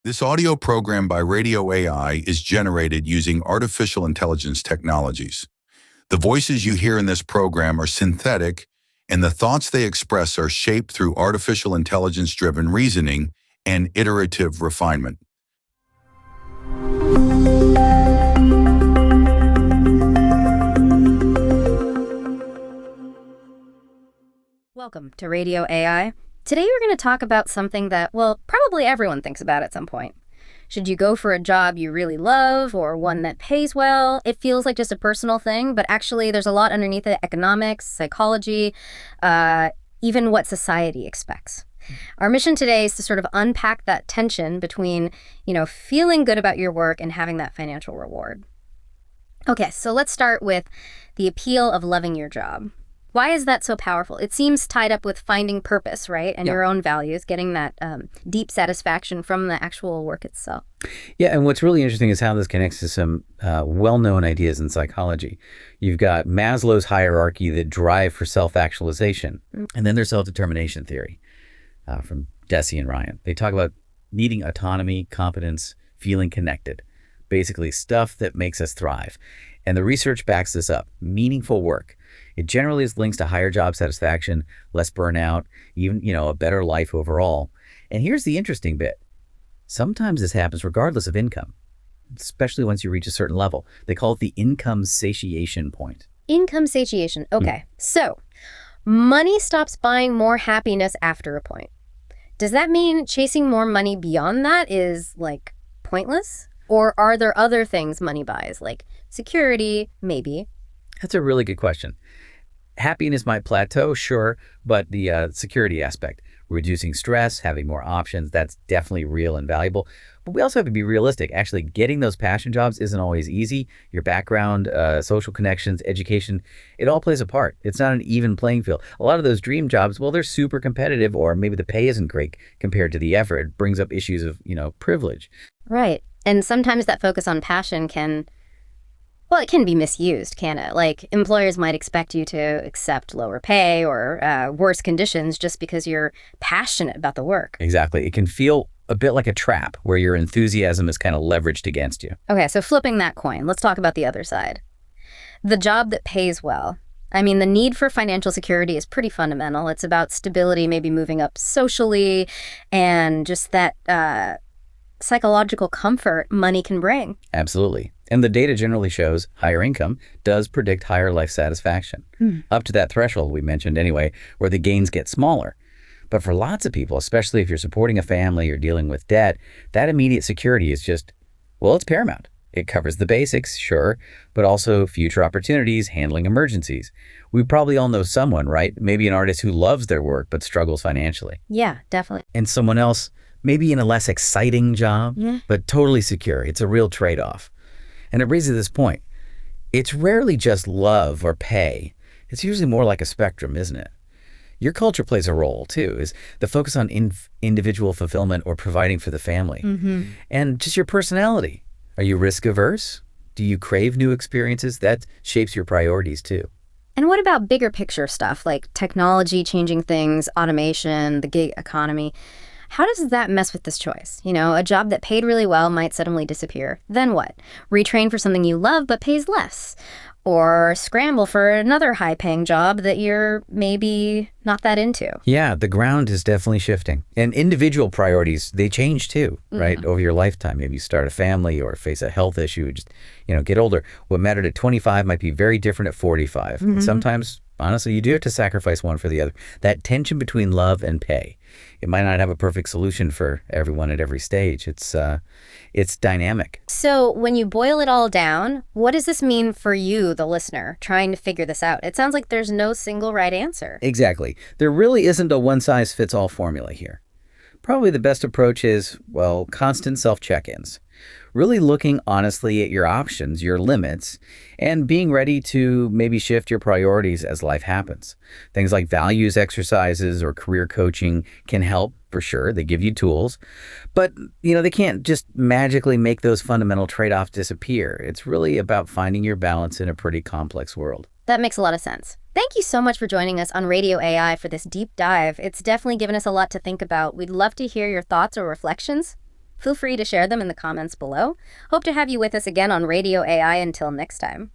This audio program by Radio AI is generated using artificial intelligence technologies. The voices you hear in this program are synthetic, and the thoughts they express are shaped through artificial intelligence-driven reasoning and iterative refinement. Welcome to Radio AI. Today we're going to talk about something that, well, probably everyone thinks about at some point. Should you go for a job you really love or one that pays well? It feels like just a personal thing, but actually there's a lot underneath it: economics, psychology, even what society expects. Our mission today is to sort of unpack that tension between, feeling good about your work and having that financial reward. Okay, so let's start with the appeal of loving your job. Why is that so powerful? It seems tied up with finding purpose, right? And your own values, getting that deep satisfaction from the actual work itself. Yeah, and what's really interesting is how this connects to some well-known ideas in psychology. You've got Maslow's hierarchy that drive for self-actualization, and then there's self-determination theory from Deci and Ryan. They talk about needing autonomy, competence, feeling connected, basically stuff that makes us thrive. And the research backs this up. Meaningful work. It generally links to higher job satisfaction, less burnout, even, a better life overall. And here's the interesting bit. Sometimes this happens regardless of income, especially once you reach a certain level. They call it the income satiation point. Income satiation. Okay. So money stops buying more happiness after a point. Does that mean chasing more money beyond that is pointless? Or are there other things money buys, like security, maybe? That's a really good question. Happiness might plateau, sure, but the security aspect, reducing stress, having more options, that's definitely real and valuable. But we also have to be realistic. Actually, getting those passion jobs isn't always easy. Your background, social connections, education, it all plays a part. It's not an even playing field. A lot of those dream jobs, well, they're super competitive, or maybe the pay isn't great compared to the effort. It brings up issues of, privilege. Right. And sometimes that focus on passion can be misused, can it? Like, employers might expect you to accept lower pay or worse conditions just because you're passionate about the work. Exactly. It can feel a bit like a trap where your enthusiasm is kind of leveraged against you. Okay, so flipping that coin, let's talk about the other side. The job that pays well. I mean, the need for financial security is pretty fundamental. It's about stability, maybe moving up socially, and just that psychological comfort money can bring. Absolutely. And the data generally shows higher income does predict higher life satisfaction, up to that threshold we mentioned anyway, where the gains get smaller. But for lots of people, especially if you're supporting a family or dealing with debt, that immediate security is just, it's paramount. It covers the basics, sure, but also future opportunities, handling emergencies. We probably all know someone, right? Maybe an artist who loves their work but struggles financially. Yeah, definitely. And someone else, maybe in a less exciting job, but totally secure. It's a real trade-off. And it raises this point. It's rarely just love or pay. It's usually more like a spectrum, isn't it? Your culture plays a role, too, is the focus on individual fulfillment or providing for the family. And just your personality. Are you risk-averse? Do you crave new experiences? That shapes your priorities, too. And what about bigger picture stuff, like technology changing things, automation, the gig economy? How does that mess with this choice? A job that paid really well might suddenly disappear. Then what? Retrain for something you love but pays less? Or scramble for another high-paying job that you're maybe not that into? Yeah, the ground is definitely shifting. And individual priorities, they change too, right? Over your lifetime. Maybe you start a family or face a health issue, just, get older. What mattered at 25 might be very different at 45. And sometimes, honestly, you do have to sacrifice one for the other. That tension between love and pay. It might not have a perfect solution for everyone at every stage. It's dynamic. So when you boil it all down, what does this mean for you, the listener, trying to figure this out? It sounds like there's no single right answer. Exactly. There really isn't a one-size-fits-all formula here. Probably the best approach is, constant self-check-ins. Really looking honestly at your options, your limits, and being ready to maybe shift your priorities as life happens. Things like values exercises or career coaching can help, for sure. They give you tools. But, they can't just magically make those fundamental trade-offs disappear. It's really about finding your balance in a pretty complex world. That makes a lot of sense. Thank you so much for joining us on Radio AI for this deep dive. It's definitely given us a lot to think about. We'd love to hear your thoughts or reflections. Feel free to share them in the comments below. Hope to have you with us again on Radio AI. Until next time.